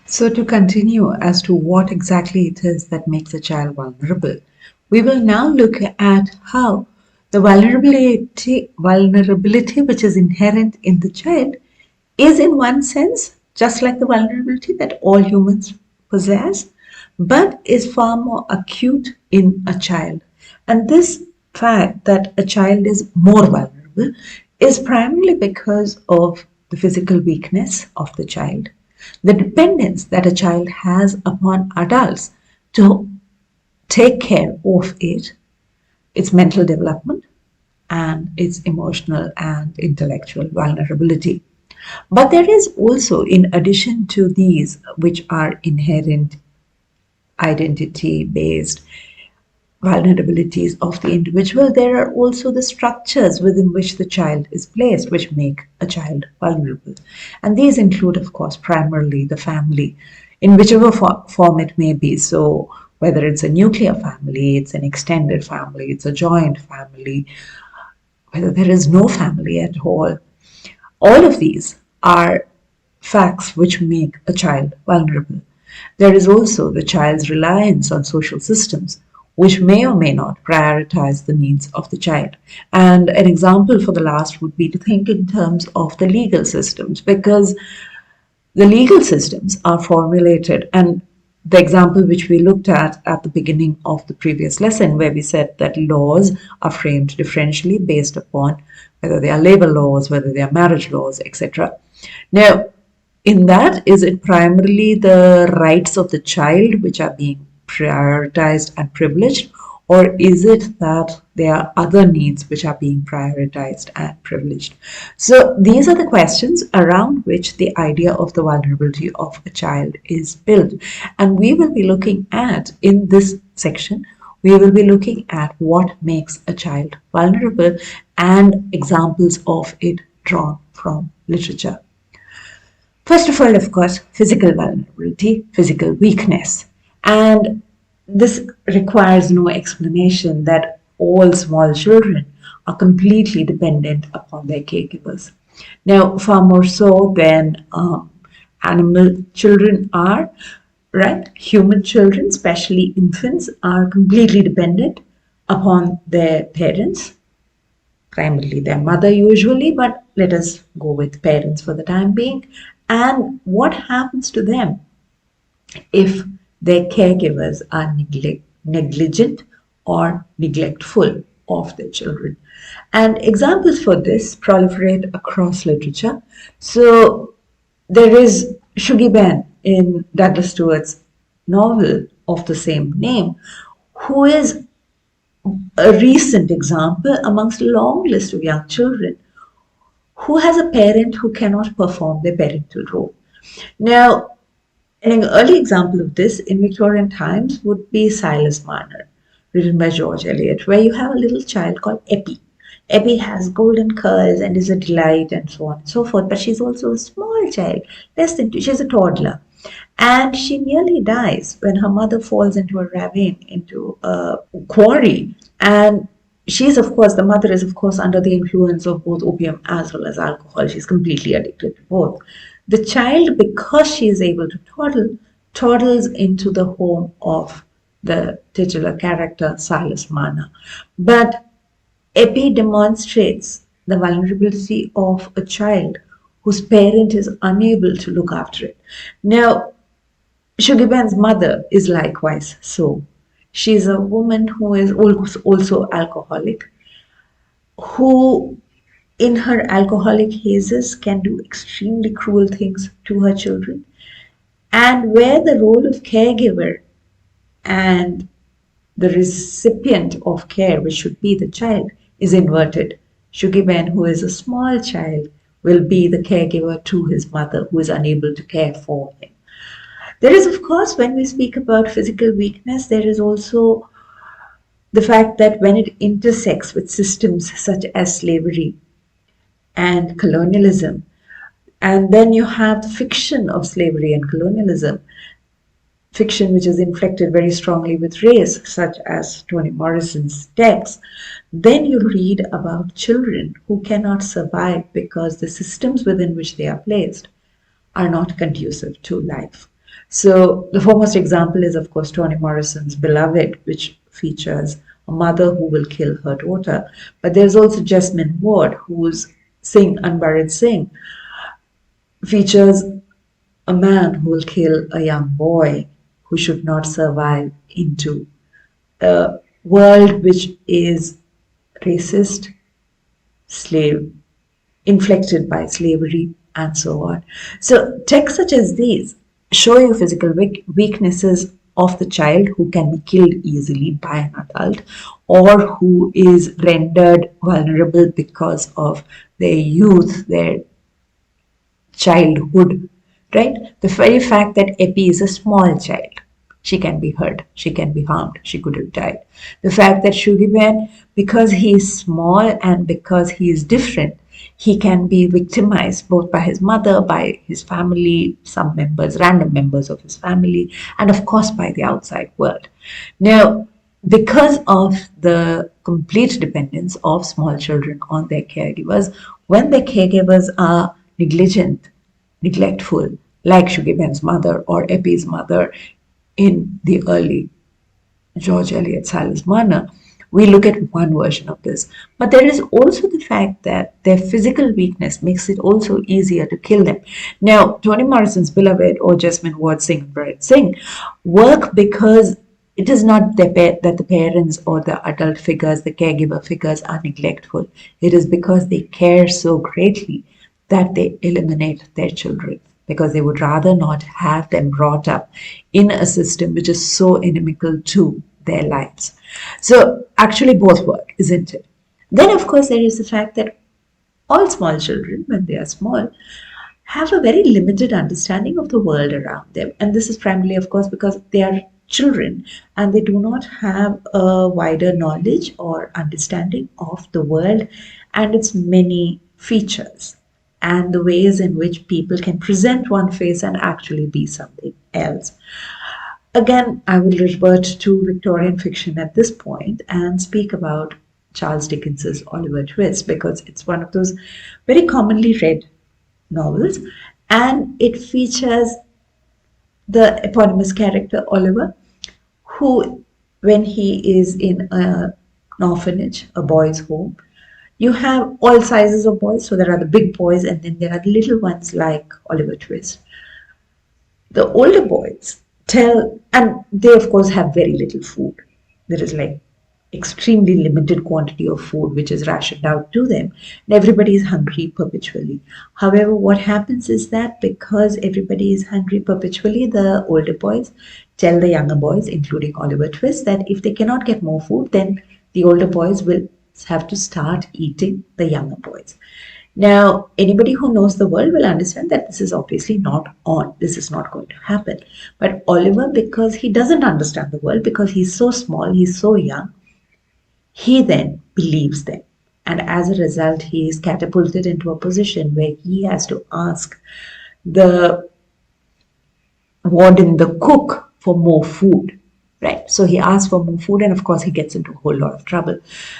So, to continue as to what exactly it is that makes a child vulnerable, we will now look at how the vulnerability which is inherent in the child is, in one sense, just like the vulnerability that all humans possess, but is far more acute in a child. And this fact that a child is more vulnerable is primarily because of the physical weakness of the child, the dependence that a child has upon adults to take care of it, its mental development, and its emotional and intellectual vulnerability. But there is also, in addition to these, which are inherent identity based vulnerabilities of the individual, there are also the structures within which the child is placed, which make a child vulnerable. And these include, of course, primarily the family, in whichever form it may be. So, whether it's a nuclear family, it's an extended family, it's a joint family, whether there is no family at all of these are facts which make a child vulnerable. There is also the child's reliance on social systems, which may or may not prioritize the needs of the child. And an example for the last would be to think in terms of the legal systems, because the legal systems are formulated, and the example which we looked at the beginning of the previous lesson, where we said that laws are framed differentially based upon whether they are labor laws, whether they are marriage laws, etc. Now, in that, is it primarily the rights of the child which are being prioritized and privileged, or is it that there are other needs which are being prioritized and privileged? So these are the questions around which the idea of the vulnerability of a child is built. And we will be looking at, in this section, we will be looking at what makes a child vulnerable and examples of it drawn from literature. First of all, of course, physical vulnerability, physical weakness. And this requires no explanation that all small children are completely dependent upon their caregivers. Now, far more so than animal children are, right? Human children, especially infants, are completely dependent upon their parents, primarily their mother usually, but let us go with parents for the time being. And what happens to them if their caregivers are negligent or neglectful of their children? And examples for this proliferate across literature. So there is Shuggy Ben in Douglas Stewart's novel of the same name, who is a recent example amongst a long list of young children who has a parent who cannot perform their parental role. Now, an early example of this in Victorian times would be Silas Marner, written by George Eliot, where you have a little child called Eppie. Eppie has golden curls and is a delight and so on and so forth, but she's also a small child, less than two, she's a toddler. And she nearly dies when her mother falls into a ravine, into a quarry. And she's, of course, the mother is, of course, under the influence of both opium as well as alcohol. She's completely addicted to both. The child, because she is able to toddles into the home of the titular character, Silas Marner. But Epi demonstrates the vulnerability of a child whose parent is unable to look after it. Now, Shugiban's mother is likewise so. She's a woman who is also alcoholic, who in her alcoholic hazes can do extremely cruel things to her children, and where the role of caregiver and the recipient of care, which should be the child, is inverted. Shugiban, who is a small child, will be the caregiver to his mother, who is unable to care for him. There is, of course, when we speak about physical weakness, there is also the fact that when it intersects with systems such as slavery and colonialism, and then you have the fiction of slavery and colonialism, fiction which is inflected very strongly with race, such as Toni Morrison's text, then you read about children who cannot survive because the systems within which they are placed are not conducive to life. So the foremost example is, of course, Toni Morrison's Beloved, which features a mother who will kill her daughter. But there's also Jesmyn Ward, whose Sing Unburied Sing features a man who will kill a young boy who should not survive into a world which is racist, slave, inflected by slavery, and so on. So texts such as these show you physical weaknesses of the child who can be killed easily by an adult, or who is rendered vulnerable because of their youth, their childhood, right? The very fact that Epi is a small child, she can be hurt, she can be harmed, she could have died. The fact that Shugiban, because he is small and because he is different, he can be victimized both by his mother, by his family, some members, random members of his family, and of course by the outside world. Now, because of the complete dependence of small children on their caregivers, when their caregivers are negligent, neglectful, like Shugiban's mother or Epi's mother in the early George Eliot Salis manner, we look at one version of this. But there is also the fact that their physical weakness makes it also easier to kill them. Now, Toni Morrison's Beloved or Jesmyn Ward's Sing Unburied Sing work because it is not that the parents or the adult figures, the caregiver figures are neglectful. It is because they care so greatly that they eliminate their children, because they would rather not have them brought up in a system which is so inimical to their lives. So actually both work, isn't it? Then of course there is the fact that all small children, when they are small, have a very limited understanding of the world around them. And this is primarily, of course, because they are children and they do not have a wider knowledge or understanding of the world and its many features and the ways in which people can present one face and actually be something else. Again, I will revert to Victorian fiction at this point and speak about Charles Dickens's Oliver Twist, because it's one of those very commonly read novels, and it features the eponymous character Oliver, who, when he is in an orphanage, a boys' home, you have all sizes of boys. So there are the big boys and then there are the little ones like Oliver Twist. The older boys tell, and they of course have very little food. There is like extremely limited quantity of food which is rationed out to them, and everybody is hungry perpetually. However, what happens is that because everybody is hungry perpetually, the older boys tell the younger boys, including Oliver Twist, that if they cannot get more food, then the older boys will have to start eating the younger boys. Now, anybody who knows the world will understand that this is obviously not on. This is not going to happen. But Oliver, because he doesn't understand the world, because he's so small, he's so young, he then believes them. And as a result, he is catapulted into a position where he has to ask the warden, the cook, for more food. Right. So he asks for more food, and of course he gets into a whole lot of trouble.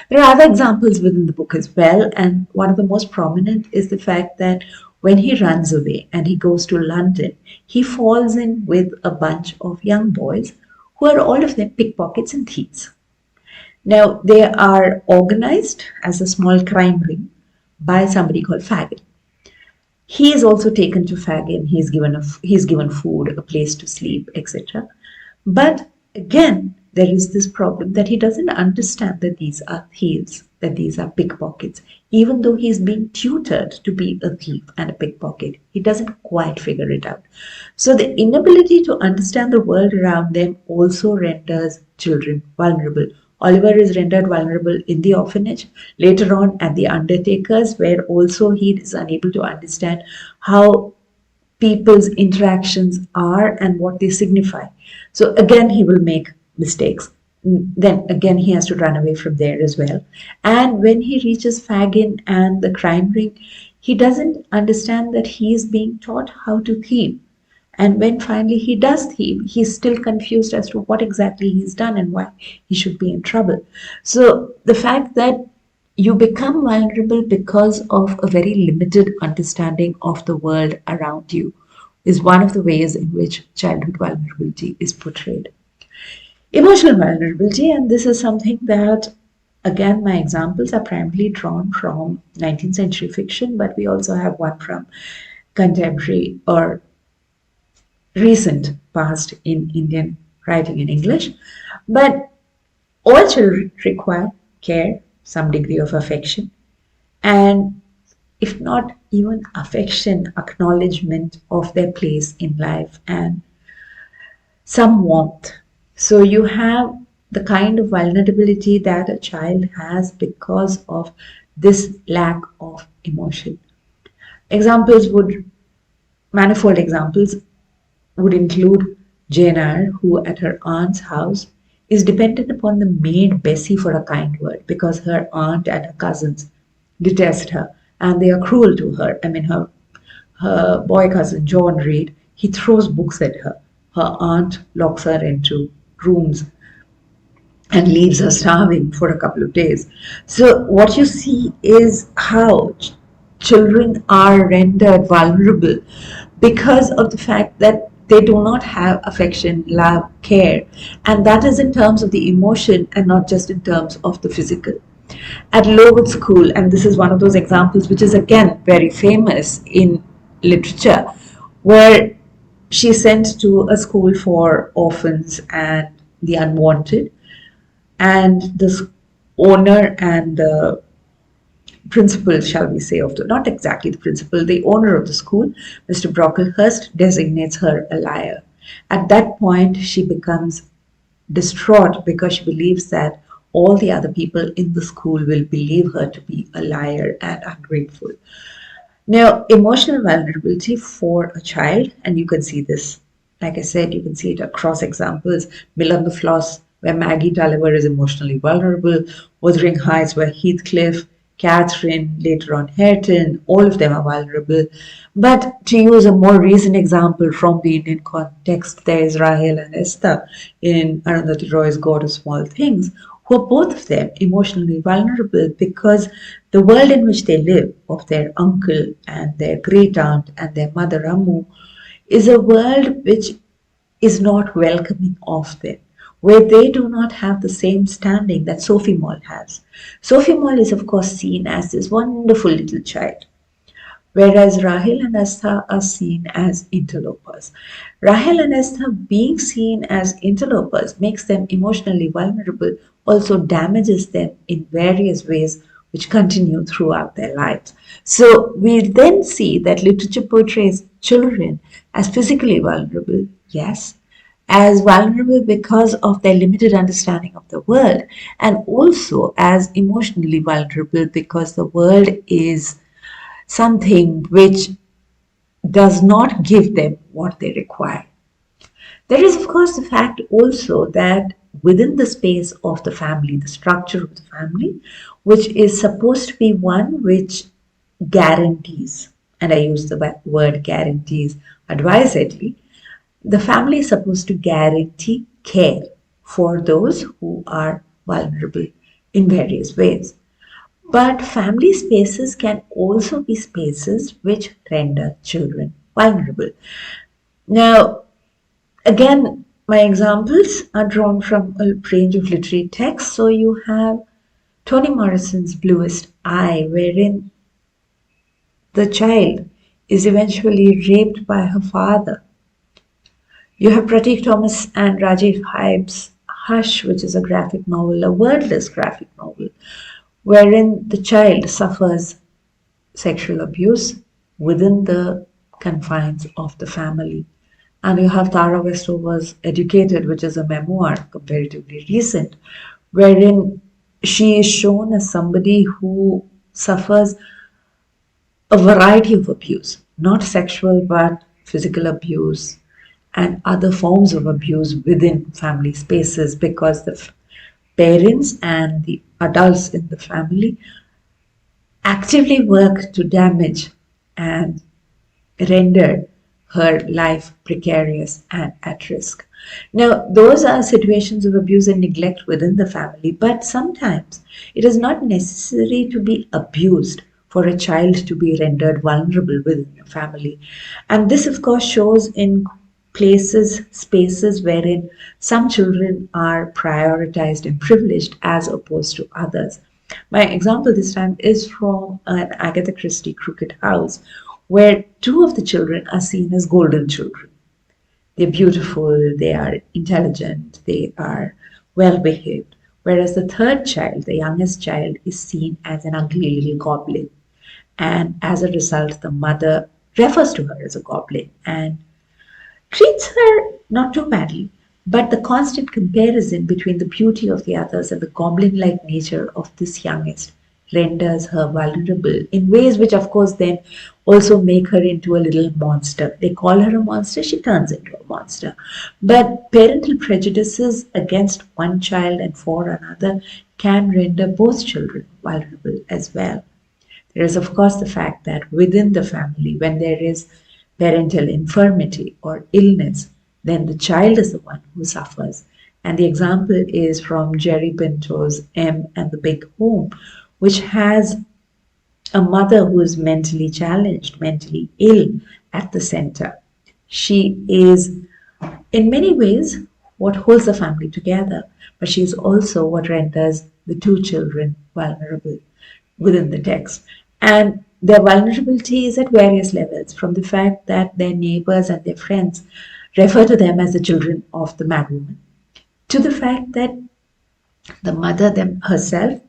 There are other examples within the book as well, and one of the most prominent is the fact that when he runs away and he goes to London, he falls in with a bunch of young boys who are all of them pickpockets and thieves. Now, they are organized as a small crime ring by somebody called Fagin. He is also taken to Fagin. He's given food, a place to sleep, etc. But again, there is this problem that he doesn't understand that these are thieves, that these are pickpockets. Even though he's being tutored to be a thief and a pickpocket, he doesn't quite figure it out. So the inability to understand the world around them also renders children vulnerable. Oliver is rendered vulnerable in the orphanage, later on at the undertakers, where also he is unable to understand how people's interactions are and what they signify. So again, he will make mistakes. Then again, he has to run away from there as well. And when he reaches Fagin and the crime ring, he doesn't understand that he is being taught how to thieve. And when finally he does thieve, he's still confused as to what exactly he's done and why he should be in trouble. So the fact that you become vulnerable because of a very limited understanding of the world around you is one of the ways in which childhood vulnerability is portrayed. Emotional vulnerability, and this is something that, again, my examples are primarily drawn from 19th century fiction, but we also have one from contemporary or recent past in Indian writing in English. But all children require care, some degree of affection, and if not even affection, acknowledgement of their place in life and some warmth. So you have the kind of vulnerability that a child has because of this lack of emotion. Examples would, manifold examples would include Jane Eyre, who at her aunt's house is dependent upon the maid Bessie for a kind word because her aunt and her cousins detest her and they are cruel to her. I mean, her boy cousin John Reed, he throws books at her. Her aunt locks her into rooms and leaves her starving for a couple of days. So, what you see is how children are rendered vulnerable because of the fact that they do not have affection, love, care, and that is in terms of the emotion and not just in terms of the physical. At Lowood School, and this is one of those examples which is again very famous in literature, where she's sent to a school for orphans and the unwanted, and the owner and the principal, shall we say, of the, not exactly the principal, the owner of the school, Mr. Brocklehurst, designates her a liar. At that point, she becomes distraught because she believes that all the other people in the school will believe her to be a liar and ungrateful. Now, emotional vulnerability for a child, and you can see this, like I said, you can see it across examples. Mill on the Floss, where Maggie Tulliver is emotionally vulnerable, Wuthering Heights, where Heathcliff, Catherine, later on Hareton, all of them are vulnerable. But to use a more recent example from the Indian context, there is Rahel and Esther in Arundhati Roy's God of Small Things, who are both of them emotionally vulnerable because the world in which they live, of their uncle and their great aunt and their mother Ammu, is a world which is not welcoming of them, where they do not have the same standing that Sophie Moll has. Sophie Moll is, of course, seen as this wonderful little child, whereas Rahel and Esther are seen as interlopers. Rahel and Esther being seen as interlopers makes them emotionally vulnerable, also damages them in various ways which continue throughout their lives. So we then see that literature portrays children as physically vulnerable, yes, as vulnerable because of their limited understanding of the world, and also as emotionally vulnerable because the world is something which does not give them what they require. There is, of course, the fact also that within the space of the family, the structure of the family, which is supposed to be one which guarantees, and I use the word guarantees advisedly, the family is supposed to guarantee care for those who are vulnerable in various ways. But family spaces can also be spaces which render children vulnerable. Now, again, my examples are drawn from a range of literary texts. So you have Toni Morrison's Bluest Eye, wherein the child is eventually raped by her father. You have Pratik Thomas and Rajiv Hybe's Hush, which is a graphic novel, a wordless graphic novel, wherein the child suffers sexual abuse within the confines of the family. And you have Tara Westover's Educated, which is a memoir, comparatively recent, wherein she is shown as somebody who suffers a variety of abuse, not sexual, but physical abuse and other forms of abuse within family spaces because the parents and the adults in the family actively work to damage and render her life precarious and at risk. Now, those are situations of abuse and neglect within the family, but sometimes it is not necessary to be abused for a child to be rendered vulnerable within a family. And this, of course, shows in spaces wherein some children are prioritized and privileged as opposed to others. My example this time is from an Agatha Christie Crooked House, where two of the children are seen as golden children. They're beautiful, they are intelligent, they are well behaved. Whereas the third child, the youngest child, is seen as an ugly little goblin. And as a result, the mother refers to her as a goblin and treats her not too badly. But the constant comparison between the beauty of the others and the goblin like nature of this youngest renders her vulnerable in ways which, of course, then also make her into a little monster. They call her a monster, she turns into a monster. But parental prejudices against one child and for another can render both children vulnerable as well. There is, of course, the fact that within the family, when there is parental infirmity or illness, then the child is the one who suffers. And the example is from Jerry Pinto's M and the Big Home, which has a mother who is mentally challenged, mentally ill at the center. She is, in many ways, what holds the family together, but she is also what renders the two children vulnerable within the text. And their vulnerability is at various levels, from the fact that their neighbors and their friends refer to them as the children of the madwoman, to the fact that the mother herself,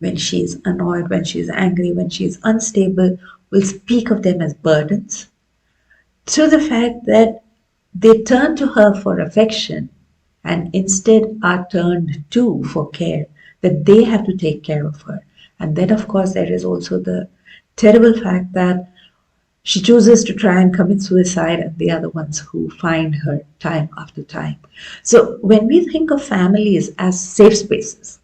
when she is annoyed, when she is angry, when she is unstable, will speak of them as burdens, to the fact that they turn to her for affection and instead are turned to for care, that they have to take care of her. And then, of course, there is also the terrible fact that she chooses to try and commit suicide, and they are the ones who find her time after time. So when we think of families as safe spaces,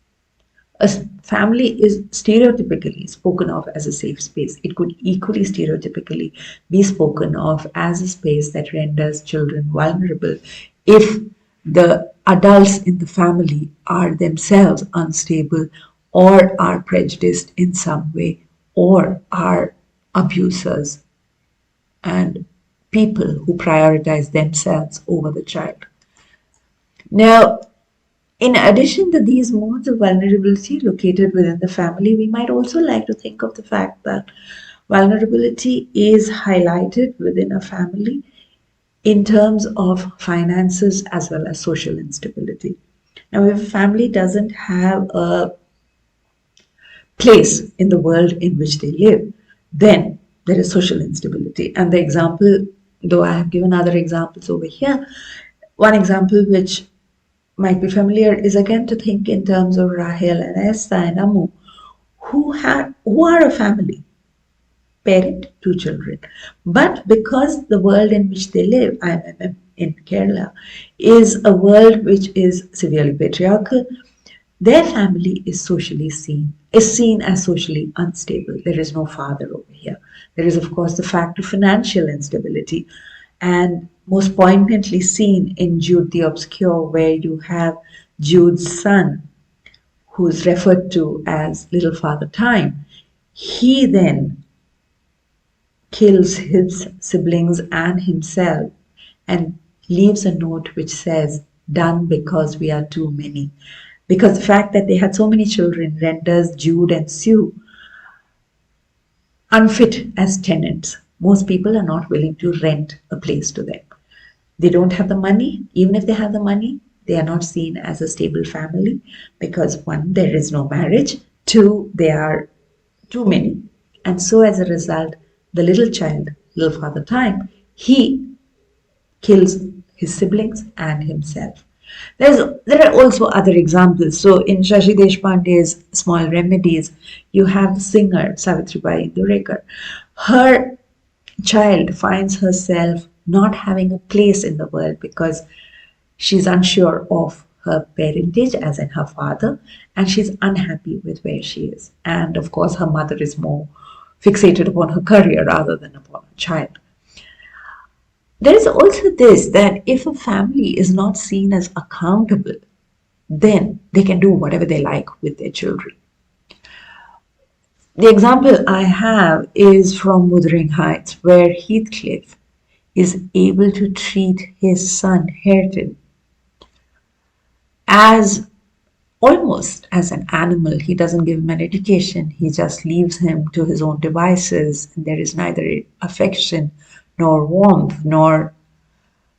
a family is stereotypically spoken of as a safe space. It could equally stereotypically be spoken of as a space that renders children vulnerable if the adults in the family are themselves unstable or are prejudiced in some way or are abusers and people who prioritize themselves over the child. Now, in addition to these modes of vulnerability located within the family, we might also like to think of the fact that vulnerability is highlighted within a family in terms of finances as well as social instability. Now, if a family doesn't have a place in the world in which they live, then there is social instability. And the example, though I have given other examples over here, one example which might be familiar is again to think in terms of Rahel and Esther and Amu, who are a family, parent, two children. But because the world in which they live, IMM in Kerala, is a world which is severely patriarchal, their family is seen as socially unstable. There is no father over here. There is, of course, the fact of financial instability, and most poignantly seen in Jude the Obscure, where you have Jude's son, who is referred to as Little Father Time. He then kills his siblings and himself and leaves a note which says, "Done because we are too many." Because the fact that they had so many children renders Jude and Sue unfit as tenants. Most people are not willing to rent a place to them. They don't have the money. Even if they have the money, they are not seen as a stable family because one, there is no marriage. Two, they are too many. And so as a result, the little child, Little Father Time, he kills his siblings and himself. There are also other examples. So in Shashi Deshpande's Small Remedies, you have the singer Savitribai Indurekar. Her child finds herself not having a place in the world because she's unsure of her parentage, as in her father, and she's unhappy with where she is. And of course, her mother is more fixated upon her career rather than upon her child. There is also this, that if a family is not seen as accountable, then they can do whatever they like with their children. The example I have is from Wuthering Heights, where Heathcliff is able to treat his son Hareton as almost as an animal. He doesn't give him an education, he just leaves him to his own devices. And there is neither affection nor warmth nor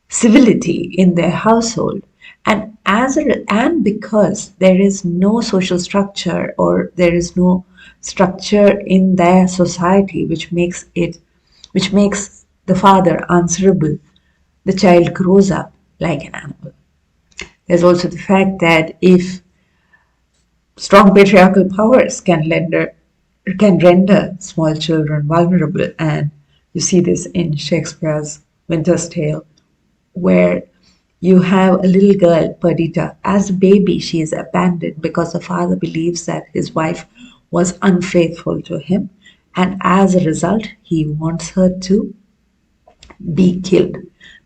civility in their household. And because there is no social structure, or there is no structure in their society which makes the father answerable, the child grows up like an animal. There's also the fact that if strong patriarchal powers can render small children vulnerable, and you see this in Shakespeare's Winter's Tale, where you have a little girl, Perdita. As a baby, she is abandoned because the father believes that his wife was unfaithful to him, and as a result, he wants her to be killed.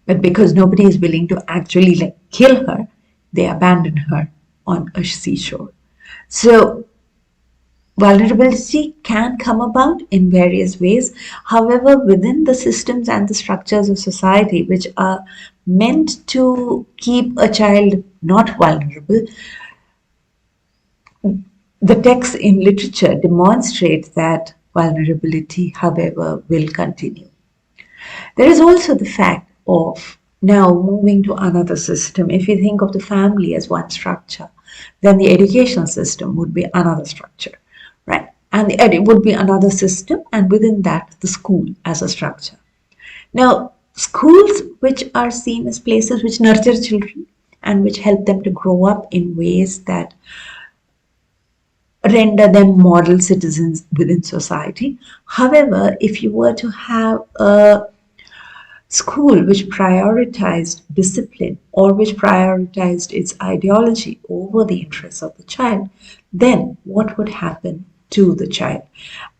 But because nobody is willing to actually kill her, they abandon her on a seashore. So vulnerability can come about in various ways. However, within the systems and the structures of society which are meant to keep a child not vulnerable, the texts in literature demonstrate that vulnerability, however, will continue. There is also the fact of now moving to another system. If you think of the family as one structure, then the educational system would be another structure, right? And it would be another system, and within that, the school as a structure. Now, schools which are seen as places which nurture children and which help them to grow up in ways that render them model citizens within society. However, if you were to have a school which prioritized discipline or which prioritized its ideology over the interests of the child, then what would happen to the child?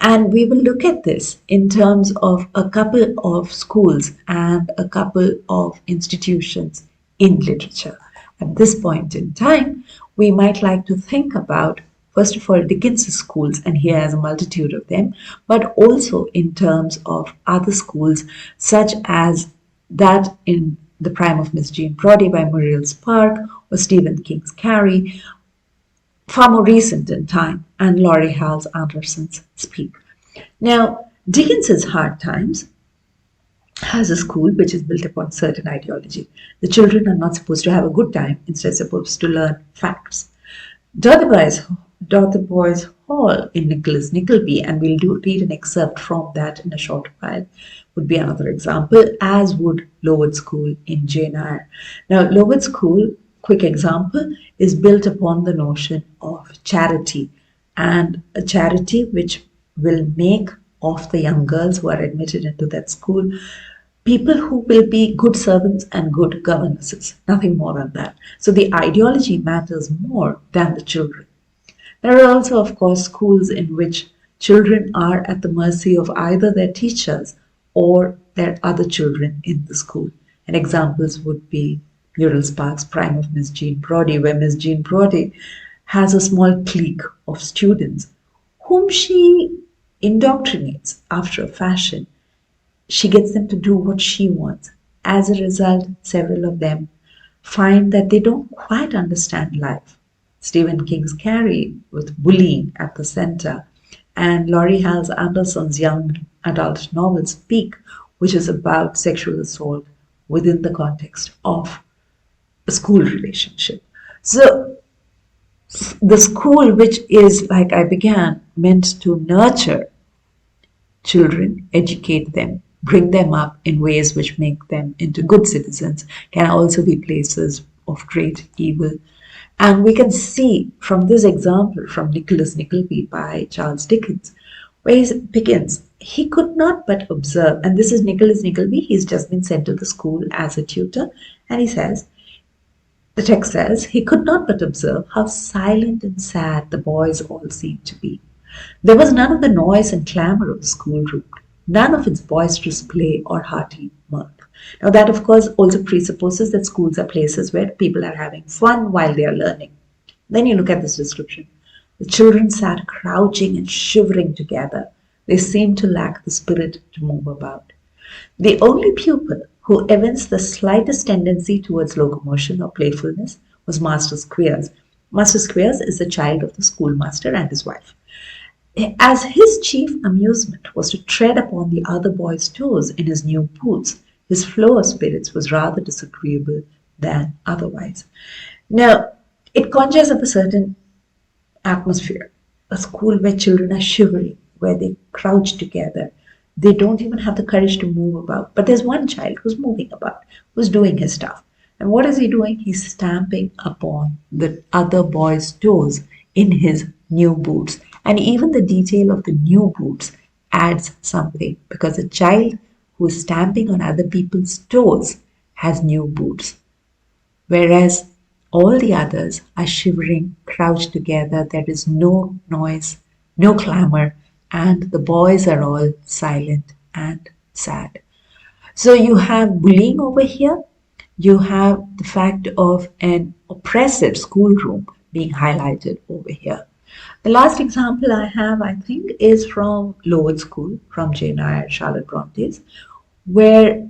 And we will look at this in terms of a couple of schools and a couple of institutions in literature. At this point in time, we might like to think about, first of all, Dickens's schools, and he has a multitude of them, but also in terms of other schools, such as that in The Prime of Miss Jean Brodie by Muriel Spark, or Stephen King's Carrie, far more recent in time, and Laurie Halse Anderson's Speak. Now, Dickens's Hard Times has a school which is built upon certain ideology. The children are not supposed to have a good time, instead supposed to learn facts. Dotheboys Hall in Nicholas Nickleby, and we'll read an excerpt from that in a short while, would be another example, as would Lowood School in Jane Eyre. Now, Lowood School, quick example, is built upon the notion of charity, and a charity which will make of the young girls who are admitted into that school people who will be good servants and good governesses, nothing more than that. So the ideology matters more than the children. There are also, of course, schools in which children are at the mercy of either their teachers or their other children in the school. And examples would be Muriel Spark's Prime of Miss Jean Brodie, where Miss Jean Brodie has a small clique of students whom she indoctrinates after a fashion. She gets them to do what she wants. As a result, several of them find that they don't quite understand life. Stephen King's Carrie, with bullying at the center, and Laurie Halse Anderson's young adult novel Speak, which is about sexual assault within the context of a school relationship. So the school, which is, like I began, meant to nurture children, educate them, bring them up in ways which make them into good citizens, can also be places of great evil. And we can see from this example from Nicholas Nickleby by Charles Dickens, where he begins, he could not but observe, and this is Nicholas Nickleby, he's just been sent to the school as a tutor, and he says, the text says, he could not but observe how silent and sad the boys all seemed to be. There was none of the noise and clamour of the schoolroom, none of its boisterous play or hearty mirth. Now that, of course, also presupposes that schools are places where people are having fun while they are learning. Then you look at this description. The children sat crouching and shivering together. They seemed to lack the spirit to move about. The only pupil who evinced the slightest tendency towards locomotion or playfulness was Master Squeers. Master Squeers is the child of the schoolmaster and his wife. As his chief amusement was to tread upon the other boys' toes in his new boots, his flow of spirits was rather disagreeable than otherwise. Now, it conjures up a certain atmosphere, a school where children are shivering, where they crouch together. They don't even have the courage to move about. But there's one child who's moving about, who's doing his stuff. And what is he doing? He's stamping upon the other boy's toes in his new boots. And even the detail of the new boots adds something, because a child who is stamping on other people's toes has new boots, whereas all the others are shivering, crouched together. There is no noise, no clamor, and the boys are all silent and sad. So you have bullying over here. You have the fact of an oppressive schoolroom being highlighted over here. The last example I have, I think, is from Lowood School, from Jane Eyre, Charlotte Bronte's, where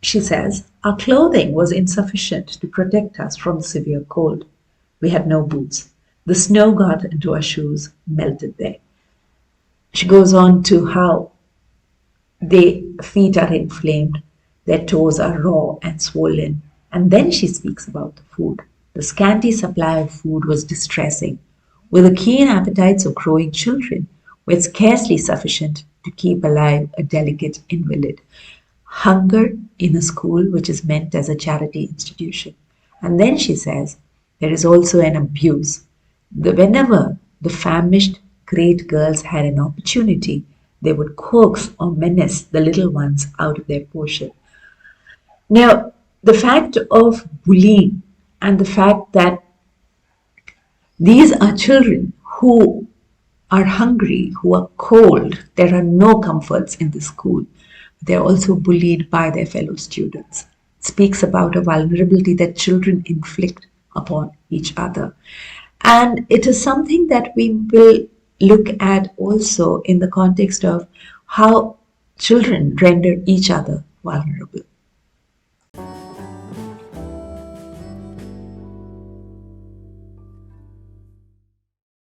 she says, our clothing was insufficient to protect us from the severe cold. We had no boots. The snow got into our shoes, melted there. She goes on to how their feet are inflamed, their toes are raw and swollen. And then she speaks about the food. The scanty supply of food was distressing. With the keen appetites of growing children, were scarcely sufficient to keep alive a delicate invalid. Hunger in a school which is meant as a charity institution. And then she says, there is also an abuse. Whenever the famished great girls had an opportunity, they would coax or menace the little ones out of their portion. Now, the fact of bullying and the fact that these are children who are hungry, who are cold, there are no comforts in the school. They're also bullied by their fellow students. It speaks about a vulnerability that children inflict upon each other. And it is something that we will look at also in the context of how children render each other vulnerable.